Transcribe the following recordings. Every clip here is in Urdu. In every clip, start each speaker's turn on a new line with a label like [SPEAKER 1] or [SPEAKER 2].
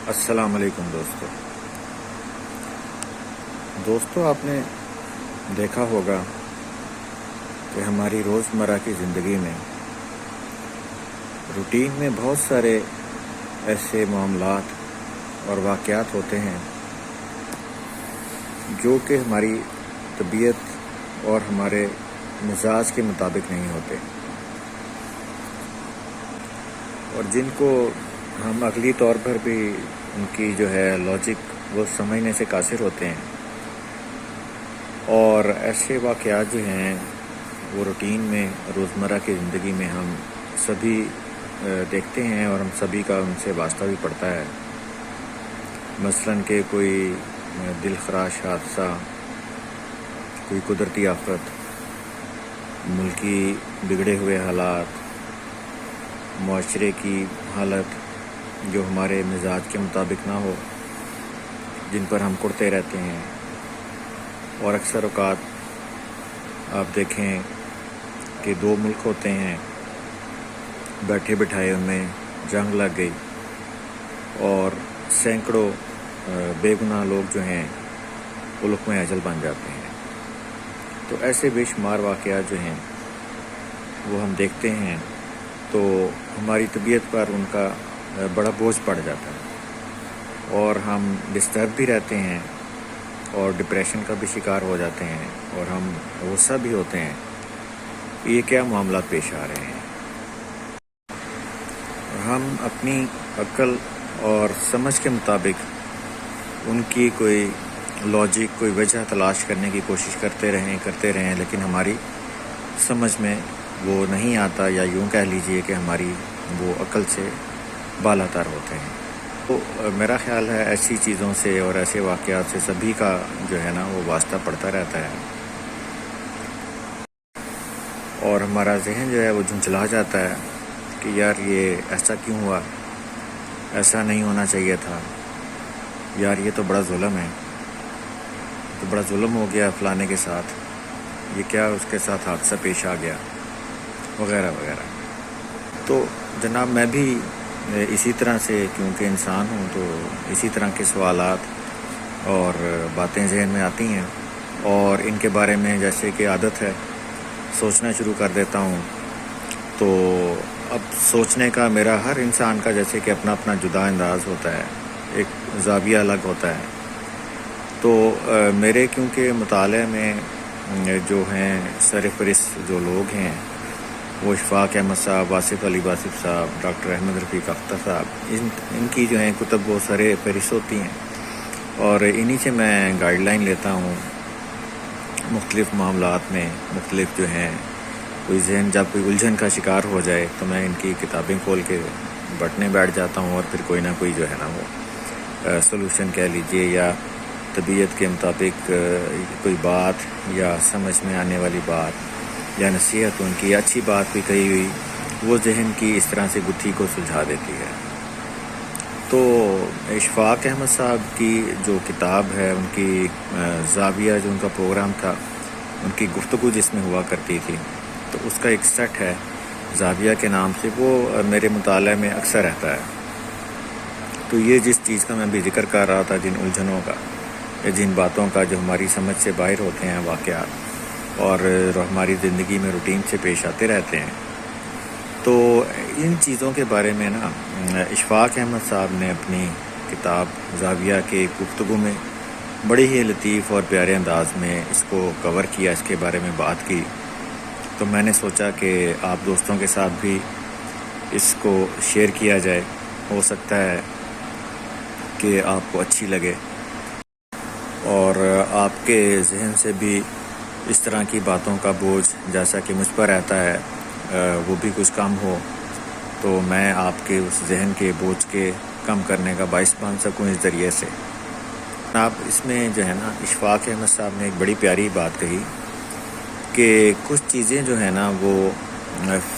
[SPEAKER 1] السلام علیکم دوستو آپ نے دیکھا ہوگا کہ ہماری روزمرہ کی زندگی میں روٹین میں بہت سارے ایسے معاملات اور واقعات ہوتے ہیں جو کہ ہماری طبیعت اور ہمارے مزاج کے مطابق نہیں ہوتے، اور جن کو ہم عقلی طور پر بھی ان کی جو ہے لاجک وہ سمجھنے سے قاصر ہوتے ہیں، اور ایسے واقعات جو ہیں وہ روٹین میں روزمرہ کی زندگی میں ہم سبھی دیکھتے ہیں، اور ہم سبھی کا ان سے واسطہ بھی پڑتا ہے۔ مثلاً کہ کوئی دل خراش حادثہ، کوئی قدرتی آفت، ملکی بگڑے ہوئے حالات، معاشرے کی حالت جو ہمارے مزاج کے مطابق نہ ہو، جن پر ہم کڑتے رہتے ہیں، اور اکثر اوقات آپ دیکھیں کہ دو ملک ہوتے ہیں، بیٹھے بٹھائے ان میں جنگ لگ گئی اور سینکڑوں بے گناہ لوگ جو ہیں وہ لقمۂ اجل بن جاتے ہیں۔ تو ایسے بے شمار واقعات جو ہیں وہ ہم دیکھتے ہیں تو ہماری طبیعت پر ان کا بڑا بوجھ پڑ جاتا ہے، اور ہم ڈسٹرب بھی رہتے ہیں اور ڈپریشن کا بھی شکار ہو جاتے ہیں، اور ہم غصہ بھی ہوتے ہیں یہ کیا معاملات پیش آ رہے ہیں۔ ہم اپنی عقل اور سمجھ کے مطابق ان کی کوئی لاجک، کوئی وجہ تلاش کرنے کی کوشش کرتے رہیں، لیکن ہماری سمجھ میں وہ نہیں آتا، یا یوں کہہ لیجئے کہ ہماری وہ عقل سے بالا تر ہوتے ہیں۔ تو میرا خیال ہے ایسی چیزوں سے اور ایسے واقعات سے سبھی کا جو ہے نا وہ واسطہ پڑتا رہتا ہے، اور ہمارا ذہن جو ہے وہ جھنجھلا جاتا ہے کہ یار یہ ایسا کیوں ہوا، ایسا نہیں ہونا چاہیے تھا، یار یہ تو بڑا ظلم ہے، تو بڑا ظلم ہو گیا فلانے کے ساتھ، یہ کیا اس کے ساتھ حادثہ پیش آ گیا، وغیرہ وغیرہ۔ تو جناب میں بھی اسی طرح سے، کیونکہ انسان ہوں، تو اسی طرح کے سوالات اور باتیں ذہن میں آتی ہیں، اور ان کے بارے میں جیسے کہ عادت ہے سوچنا شروع کر دیتا ہوں۔ تو اب سوچنے کا میرا ہر انسان کا جیسے کہ اپنا اپنا جدا انداز ہوتا ہے، ایک زاویہ الگ ہوتا ہے۔ تو میرے کیونکہ مطالعے میں جو ہیں سرفہرست جو لوگ ہیں وہ اشفاق احمد صاحب، آصف علی واصف صاحب، ڈاکٹر احمد رفیق اختر صاحب، ان کی جو ہیں کتب وہ سر فہرست ہوتی ہیں، اور انہی سے میں گائیڈ لائن لیتا ہوں مختلف معاملات میں۔ مختلف جو ہیں کوئی ذہن جب کوئی الجھن کا شکار ہو جائے تو میں ان کی کتابیں کھول کے بٹنے بیٹھ جاتا ہوں، اور پھر کوئی نہ کوئی جو ہے نا وہ سلوشن کہہ لیجئے، یا طبیعت کے مطابق کوئی بات یا سمجھ میں آنے والی بات یا نصیحت، ان کی اچھی بات بھی کہی ہوئی، وہ ذہن کی اس طرح سے گتھی کو سلجھا دیتی ہے۔ تو اشفاق احمد صاحب کی جو کتاب ہے، ان کی زاویہ جو ان کا پروگرام تھا، ان کی گفتگو جس میں ہوا کرتی تھی، تو اس کا ایک سیٹ ہے زاویہ کے نام سے، وہ میرے مطالعے میں اکثر رہتا ہے۔ تو یہ جس چیز کا میں بھی ذکر کر رہا تھا، جن الجھنوں کا یا جن باتوں کا جو ہماری سمجھ سے باہر ہوتے ہیں واقعات، اور ہماری زندگی میں روٹین سے پیش آتے رہتے ہیں، تو ان چیزوں کے بارے میں نا اشفاق احمد صاحب نے اپنی کتاب زاویہ کے گفتگو میں بڑی ہی لطیف اور پیارے انداز میں اس کو کور کیا، اس کے بارے میں بات کی۔ تو میں نے سوچا کہ آپ دوستوں کے ساتھ بھی اس کو شیئر کیا جائے، ہو سکتا ہے کہ آپ کو اچھی لگے، اور آپ کے ذہن سے بھی اس طرح کی باتوں کا بوجھ جیسا کہ مجھ پر رہتا ہے وہ بھی کچھ کم ہو، تو میں آپ کے اس ذہن کے بوجھ کے کم کرنے کا باعث بن سکوں اس ذریعے سے۔ آپ اس میں جو ہے نا اشفاق احمد صاحب نے ایک بڑی پیاری بات کہی کہ کچھ چیزیں جو ہیں نا وہ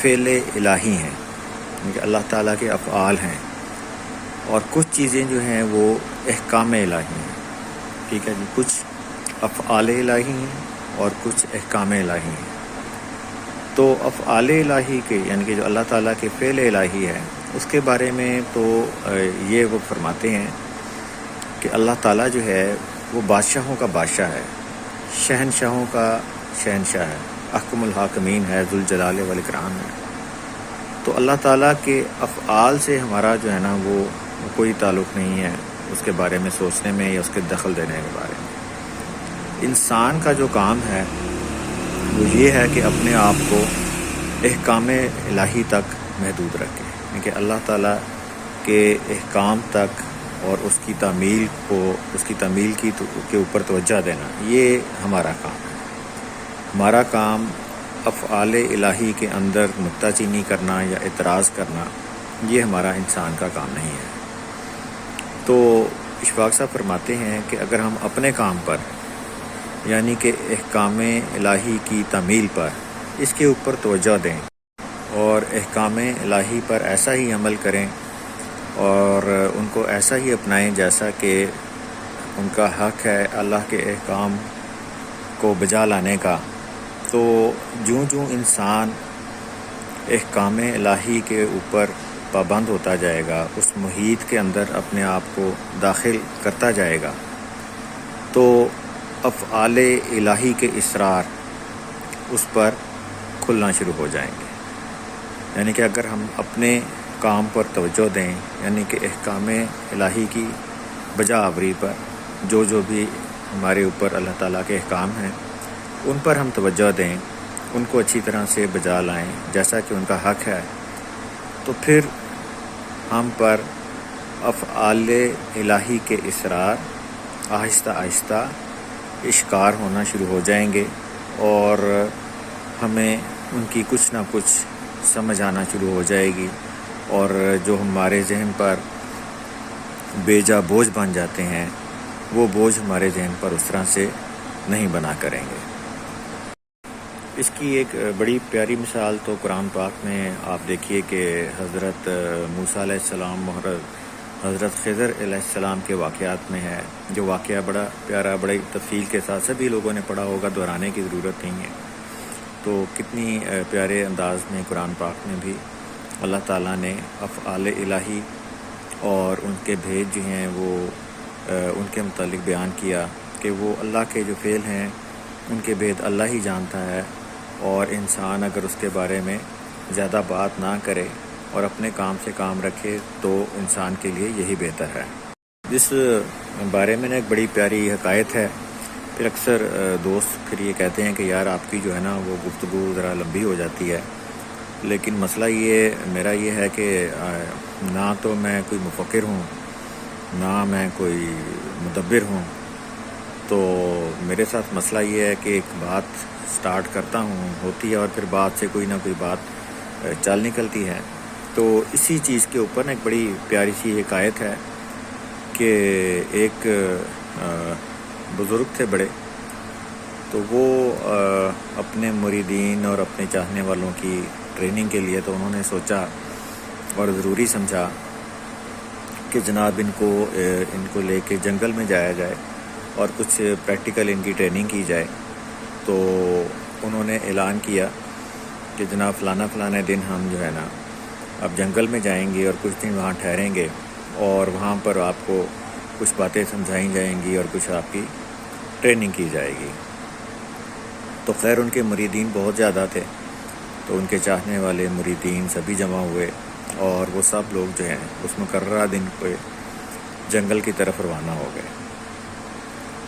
[SPEAKER 1] فعل الہی ہیں، یعنی کہ اللہ تعالیٰ کے افعال ہیں، اور کچھ چیزیں جو ہیں وہ احکام الہی ہیں۔ ٹھیک ہے جی، کچھ افعال الہی ہیں اور کچھ احکام الہی ہیں۔ تو افعال الہی کے یعنی کہ جو اللہ تعالیٰ کے فعل الہی ہے اس کے بارے میں تو یہ وہ فرماتے ہیں کہ اللہ تعالیٰ جو ہے وہ بادشاہوں کا بادشاہ ہے، شہنشاہوں کا شہنشاہ ہے، احکم الحاکمین ہے، ذوالجلال والاکرام ہے۔ تو اللہ تعالیٰ کے افعال سے ہمارا جو ہے نا وہ کوئی تعلق نہیں ہے اس کے بارے میں سوچنے میں یا اس کے دخل دینے کے بارے میں۔ انسان کا جو کام ہے وہ یہ ہے کہ اپنے آپ کو احکام الہی تک محدود رکھے، یعنی کہ اللہ تعالیٰ کے احکام تک اور اس کی تعمیل کے اوپر توجہ دینا، یہ ہمارا کام ہے۔ ہمارا کام افعال الہی کے اندر نکتہ چینی کرنا یا اعتراض کرنا، یہ ہمارا انسان کا کام نہیں ہے۔ تو اشفاق صاحب فرماتے ہیں کہ اگر ہم اپنے کام پر یعنی کہ احکام الہی کی تعمیل پر اس کے اوپر توجہ دیں اور احکام الہی پر ایسا ہی عمل کریں اور ان کو ایسا ہی اپنائیں جیسا کہ ان کا حق ہے اللہ کے احکام کو بجا لانے کا، تو جوں انسان احکام الہی کے اوپر پابند ہوتا جائے گا، اس محیط کے اندر اپنے آپ کو داخل کرتا جائے گا، تو افعال الہی کے اسرار اس پر کھلنا شروع ہو جائیں گے۔ یعنی کہ اگر ہم اپنے کام پر توجہ دیں، یعنی کہ احکام الہی کی بجا آوری پر، جو بھی ہمارے اوپر اللہ تعالیٰ کے احکام ہیں ان پر ہم توجہ دیں، ان کو اچھی طرح سے بجا لائیں جیسا کہ ان کا حق ہے، تو پھر ہم پر افعال الہی کے اسرار آہستہ آہستہ اشکار ہونا شروع ہو جائیں گے اور ہمیں ان کی کچھ نہ کچھ سمجھ آنا شروع ہو جائے گی، اور جو ہمارے ذہن پر بے جا بوجھ بن جاتے ہیں وہ بوجھ ہمارے ذہن پر اس طرح سے نہیں بنا کریں گے۔ اس کی ایک بڑی پیاری مثال تو قرآن پاک میں آپ دیکھیے کہ حضرت موسیٰ علیہ السلام اور حضرت خضر علیہ السلام کے واقعات میں ہے، جو واقعہ بڑا پیارا، بڑی تفصیل کے ساتھ سبھی لوگوں نے پڑھا ہوگا، دہرانے کی ضرورت نہیں ہے۔ تو کتنی پیارے انداز میں قرآن پاک میں بھی اللہ تعالیٰ نے افعال الہی اور ان کے بھید جو ہیں وہ ان کے متعلق بیان کیا کہ وہ اللہ کے جو فعل ہیں ان کے بھید اللہ ہی جانتا ہے، اور انسان اگر اس کے بارے میں زیادہ بات نہ کرے اور اپنے کام سے کام رکھے تو انسان کے لیے یہی بہتر ہے۔ اس بارے میں ایک بڑی پیاری حکایت ہے۔ پھر اکثر دوست پھر یہ کہتے ہیں کہ یار آپ کی جو ہے نا وہ گفتگو ذرا لمبی ہو جاتی ہے، لیکن مسئلہ میرا یہ ہے کہ نہ تو میں کوئی مفکر ہوں نہ میں کوئی مدبر ہوں، تو میرے ساتھ مسئلہ یہ ہے کہ ایک بات سٹارٹ کرتا ہوں، ہوتی ہے، اور پھر بات سے کوئی نہ کوئی بات چل نکلتی ہے۔ تو اسی چیز کے اوپر ایک بڑی پیاری سی حکایت ہے کہ ایک بزرگ تھے بڑے، تو وہ اپنے مریدین اور اپنے چاہنے والوں کی ٹریننگ کے لیے تو انہوں نے سوچا اور ضروری سمجھا کہ جناب ان کو لے کے جنگل میں جایا جائے اور کچھ پریکٹیکل ان کی ٹریننگ کی جائے۔ تو انہوں نے اعلان کیا کہ جناب فلانا دن ہم جو ہے نا اب جنگل میں جائیں گے اور کچھ دن وہاں ٹھہریں گے، اور وہاں پر آپ کو کچھ باتیں سمجھائی جائیں گی اور کچھ آپ کی ٹریننگ کی جائے گی۔ تو خیر ان کے مریدین بہت زیادہ تھے، تو ان کے چاہنے والے مریدین سبھی جمع ہوئے اور وہ سب لوگ جو ہیں اس مقررہ دن پہ جنگل کی طرف روانہ ہو گئے۔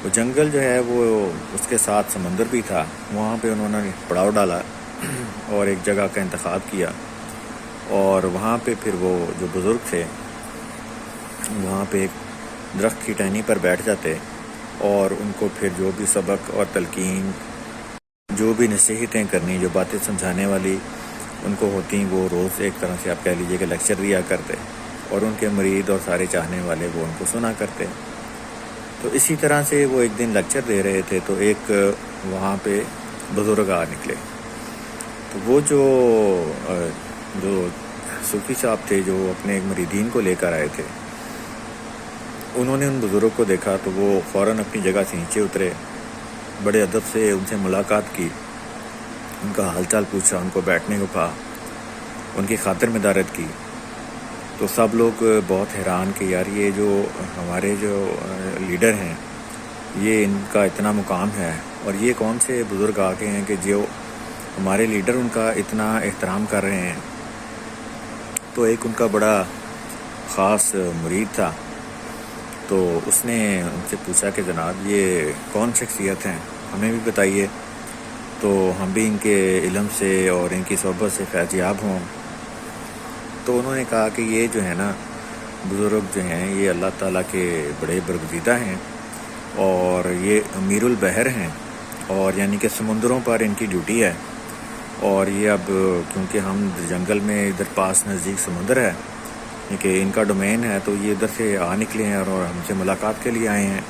[SPEAKER 1] وہ جنگل جو ہے وہ اس کے ساتھ سمندر بھی تھا، وہاں پہ انہوں نے پڑاؤ ڈالا اور ایک جگہ کا انتخاب کیا، اور وہاں پہ پھر وہ جو بزرگ تھے وہاں پہ ایک درخت کی ٹہنی پر بیٹھ جاتے اور ان کو پھر جو بھی سبق اور تلقین، جو بھی نصیحتیں کرنی، جو باتیں سمجھانے والی ان کو ہوتی، وہ روز ایک طرح سے آپ کہہ لیجئے کہ لیکچر دیا کرتے، اور ان کے مرید اور سارے چاہنے والے وہ ان کو سنا کرتے۔ تو اسی طرح سے وہ ایک دن لیکچر دے رہے تھے تو ایک وہاں پہ بزرگ آ نکلے۔ تو وہ جو صوفی صاحب تھے جو اپنے مریدین کو لے کر آئے تھے، انہوں نے ان بزرگ کو دیکھا تو وہ فوراً اپنی جگہ سے نیچے اترے، بڑے ادب سے ان سے ملاقات کی، ان کا حال چال پوچھا، ان کو بیٹھنے کو کہا، ان کی خاطر مدارت کی، تو سب لوگ بہت حیران کہ یار یہ جو ہمارے جو لیڈر ہیں یہ ان کا اتنا مقام ہے، اور یہ کون سے بزرگ آ کے ہیں کہ جو ہمارے لیڈر ان کا اتنا احترام کر رہے ہیں۔ تو ایک ان کا بڑا خاص مرید تھا، تو اس نے ان سے پوچھا کہ جناب یہ کون شخصیت ہیں، ہمیں بھی بتائیے تو ہم بھی ان کے علم سے اور ان کی صحبت سے فیض یاب ہوں۔ تو انہوں نے کہا کہ یہ جو ہے نا بزرگ جو ہیں یہ اللہ تعالیٰ کے بڑے برگزیدہ ہیں، اور یہ امیر البحر ہیں، اور یعنی کہ سمندروں پر ان کی ڈیوٹی ہے، اور یہ اب کیونکہ ہم جنگل میں ادھر پاس نزدیک سمندر ہے کہ ان کا ڈومین ہے، تو یہ ادھر سے آ نکلے ہیں اور ہم سے ملاقات کے لیے آئے ہیں۔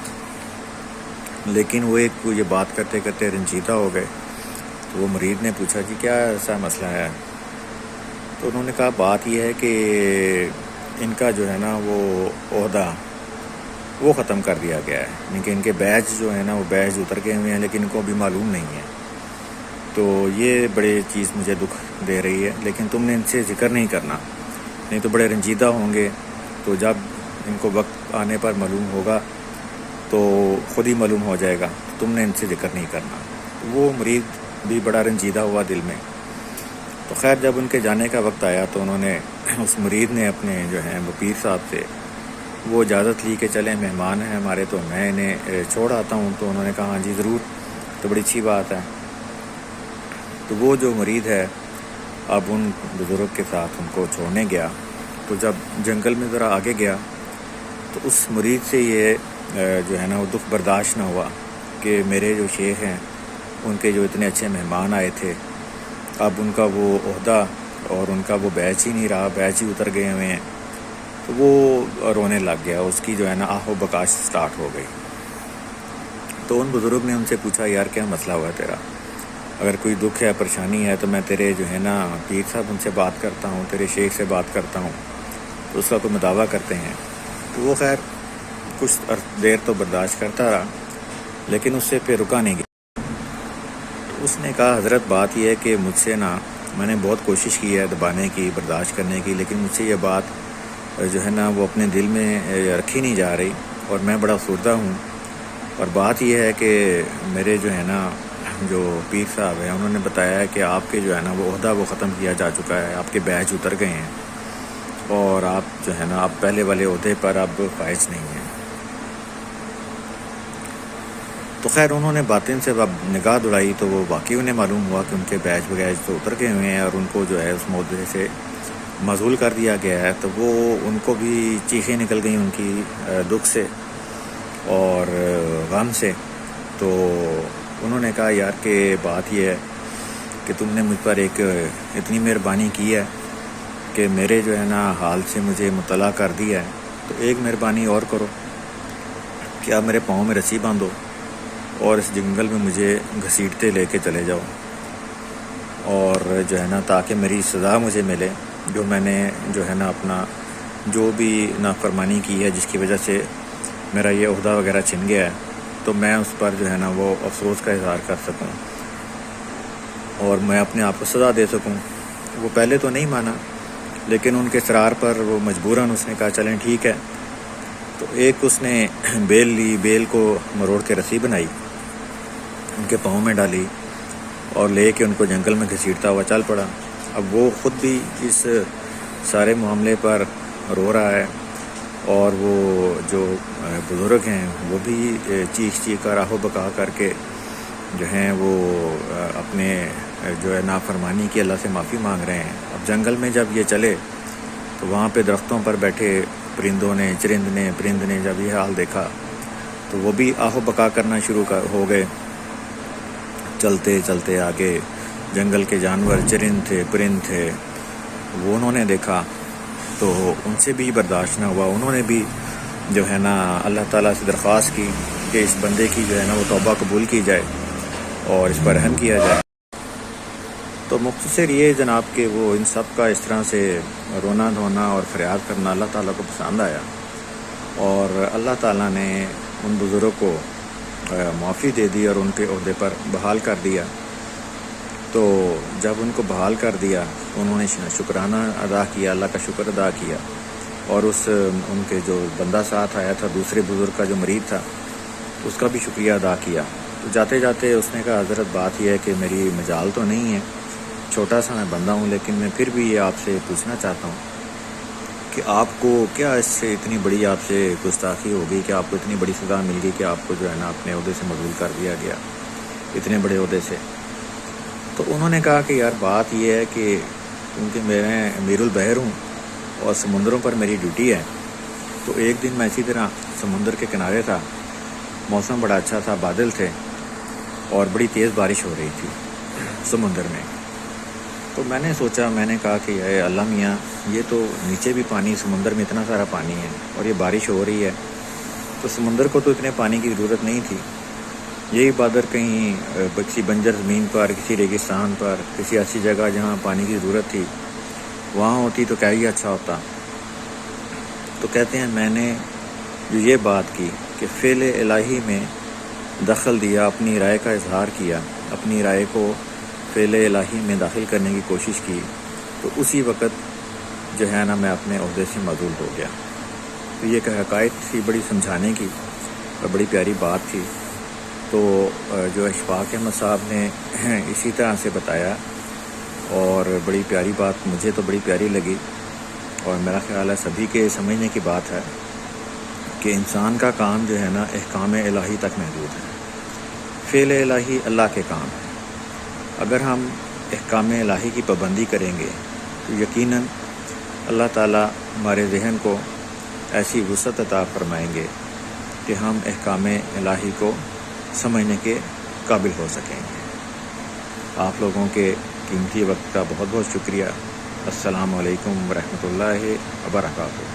[SPEAKER 1] لیکن وہ ایک یہ بات کرتے کرتے رنجیدہ ہو گئے۔ تو وہ مرید نے پوچھا جی کیا ایسا مسئلہ ہے؟ تو انہوں نے کہا بات یہ ہے کہ ان کا جو ہے نا وہ عہدہ وہ ختم کر دیا گیا ہے، یعنی کہ ان کے بیج جو ہے نا وہ بیج اتر گئے ہوئے ہیں، لیکن ان کو ابھی معلوم نہیں ہے۔ تو یہ بڑے چیز مجھے دکھ دے رہی ہے، لیکن تم نے ان سے ذکر نہیں کرنا، نہیں تو بڑے رنجیدہ ہوں گے، تو جب ان کو وقت آنے پر معلوم ہوگا تو خود ہی معلوم ہو جائے گا، تم نے ان سے ذکر نہیں کرنا۔ وہ مرید بھی بڑا رنجیدہ ہوا دل میں۔ تو خیر جب ان کے جانے کا وقت آیا تو انہوں نے اس مرید نے اپنے جو ہیں وہ پیر صاحب سے وہ اجازت لی کہ چلیں مہمان ہیں ہمارے تو میں انہیں چھوڑ آتا ہوں۔ تو انہوں نے کہا ہاں جی ضرور، تو بڑی اچھی بات ہے۔ تو وہ جو مرید ہے اب ان بزرگ کے ساتھ ان کو چھوڑنے گیا، تو جب جنگل میں ذرا آگے گیا تو اس مرید سے یہ جو ہے نا وہ دکھ برداشت نہ ہوا کہ میرے جو شیخ ہیں ان کے جو اتنے اچھے مہمان آئے تھے، اب ان کا وہ عہدہ اور ان کا وہ بیچ ہی نہیں رہا، بیچ ہی اتر گئے ہوئے ہیں۔ تو وہ رونے لگ گیا، اس کی جو ہے نا آہ و بکاش سٹارٹ ہو گئی۔ تو ان بزرگ نے ان سے پوچھا یار کیا مسئلہ ہوا ہے تیرا؟ اگر کوئی دکھ ہے پریشانی ہے تو میں تیرے جو ہے نا پیر صاحب ان سے بات کرتا ہوں، تیرے شیخ سے بات کرتا ہوں، تو اس کا کوئی مداوع کرتے ہیں۔ تو وہ خیر کچھ دیر تو برداشت کرتا رہا، لیکن اس سے پھر رکا نہیں گیا۔ تو اس نے کہا حضرت بات یہ ہے کہ مجھ سے نا میں نے بہت کوشش کی ہے دبانے کی، برداشت کرنے کی، لیکن مجھ سے یہ بات جو ہے نا وہ اپنے دل میں رکھی نہیں جا رہی، اور میں بڑا افسردہ ہوں۔ اور بات یہ ہے کہ میرے جو ہے نا جو پیر صاحب ہیں انہوں نے بتایا ہے کہ آپ کے جو ہے نا وہ عہدہ وہ ختم کیا جا چکا ہے، آپ کے بیج اتر گئے ہیں، اور آپ جو ہے نا آپ پہلے والے عہدے پر اب فائز نہیں ہیں۔ تو خیر انہوں نے باطن سے اب نگاہ دوڑائی تو وہ واقعی انہیں معلوم ہوا کہ ان کے بیج وغیرہ تو اتر گئے ہوئے ہیں، اور ان کو جو ہے اس عہدے سے معزول کر دیا گیا ہے۔ تو وہ ان کو بھی چیخیں نکل گئیں ان کی دکھ سے اور غم سے۔ تو انہوں نے کہا یار کہ بات یہ ہے کہ تم نے مجھ پر ایک اتنی مہربانی کی ہے کہ میرے جو ہے نا حال سے مجھے مطلع کر دیا ہے، تو ایک مہربانی اور کرو کہ آپ میرے پاؤں میں رسی باندھو اور اس جنگل میں مجھے گھسیٹتے لے کے چلے جاؤ، اور جو ہے نا تاکہ میری سزا مجھے ملے، جو میں نے جو ہے نا اپنا جو بھی نافرمانی کی ہے جس کی وجہ سے میرا یہ عہدہ وغیرہ چھن گیا ہے، تو میں اس پر جو ہے نا وہ افسوس کا اظہار کر سکوں اور میں اپنے آپ کو سزا دے سکوں۔ وہ پہلے تو نہیں مانا، لیکن ان کے اصرار پر وہ مجبوراً اس نے کہا چلیں ٹھیک ہے۔ تو ایک اس نے بیل لی، بیل کو مروڑ کے رسی بنائی، ان کے پاؤں میں ڈالی اور لے کے ان کو جنگل میں گھسیٹتا ہوا چل پڑا۔ اب وہ خود بھی اس سارے معاملے پر رو رہا ہے، اور وہ جو بزرگ ہیں وہ بھی چیخ کر آہ و بکا کر کے جو ہیں وہ اپنے جو ہے نافرمانی کی اللہ سے معافی مانگ رہے ہیں۔ اب جنگل میں جب یہ چلے تو وہاں پہ درختوں پر بیٹھے پرند نے جب یہ حال دیکھا تو وہ بھی آہ و بکا کرنا شروع ہو گئے۔ چلتے چلتے آگے جنگل کے جانور چرند تھے، پرند تھے، وہ انہوں نے دیکھا تو ان سے بھی برداشت نہ ہوا۔ انہوں نے بھی جو ہے نا اللہ تعالیٰ سے درخواست کی کہ اس بندے کی جو ہے نا وہ توبہ قبول کی جائے اور اس پر رحم کیا جائے۔ تو مختصر یہ جناب کہ وہ ان سب کا اس طرح سے رونا دھونا اور فریاد کرنا اللہ تعالیٰ کو پسند آیا، اور اللہ تعالیٰ نے ان بزرگوں کو معافی دے دی اور ان کے عہدے پر بحال کر دیا۔ تو جب ان کو بحال کر دیا تو انہوں نے شکرانہ ادا کیا، اللہ کا شکر ادا کیا، اور ان کے جو بندہ ساتھ آیا تھا دوسرے بزرگ کا جو مرید تھا اس کا بھی شکریہ ادا کیا۔ تو جاتے جاتے اس نے کہا حضرت بات یہ ہے کہ میری مجال تو نہیں ہے، چھوٹا سا میں بندہ ہوں، لیکن میں پھر بھی یہ آپ سے پوچھنا چاہتا ہوں کہ آپ کو کیا اس سے اتنی بڑی آپ سے گستاخی ہو گئی کہ آپ کو اتنی بڑی سزا مل گئی کہ آپ کو جو ہے نا اپنے عہدے سے مبدول کر دیا گیا، اتنے بڑے عہدے سے؟ تو انہوں نے کہا کہ یار بات یہ ہے کہ کیونکہ میں امیر البحر ہوں اور سمندروں پر میری ڈیوٹی ہے، تو ایک دن میں اسی طرح سمندر کے کنارے تھا، موسم بڑا اچھا تھا، بادل تھے اور بڑی تیز بارش ہو رہی تھی سمندر میں۔ تو میں نے سوچا، میں نے کہا کہ اے اللہ میاں، یہ تو نیچے بھی پانی، سمندر میں اتنا سارا پانی ہے اور یہ بارش ہو رہی ہے، تو سمندر کو تو اتنے پانی کی ضرورت نہیں تھی، یہی بادر کہیں کسی بنجر زمین پر، کسی ریگستان پر، کسی ایسی جگہ جہاں پانی کی ضرورت تھی وہاں ہوتی تو کیا ہی اچھا ہوتا۔ تو کہتے ہیں میں نے جو یہ بات کی کہ فعل الہی میں دخل دیا، اپنی رائے کا اظہار کیا، اپنی رائے کو فعل الہی میں داخل کرنے کی کوشش کی، تو اسی وقت جو ہے نا میں اپنے عہدے سے معزول ہو گیا۔ تو یہ کہ حقائق تھی بڑی سمجھانے کی اور بڑی پیاری بات تھی۔ تو جو اشفاق احمد صاحب نے اسی طرح سے بتایا اور بڑی پیاری بات، مجھے تو بڑی پیاری لگی، اور میرا خیال ہے سبھی کے سمجھنے کی بات ہے کہ انسان کا کام جو ہے نا احکام الہی تک محدود ہے، فعل الہی اللہ کے کام ہے۔ اگر ہم احکام الہی کی پابندی کریں گے تو یقیناً اللہ تعالیٰ ہمارے ذہن کو ایسی وسعت عطا فرمائیں گے کہ ہم احکام الہی کو سمجھنے کے قابل ہو سکیں گے۔ آپ لوگوں کے قیمتی وقت کا بہت بہت شکریہ۔ السلام علیکم ورحمۃ اللہ وبرکاتہ۔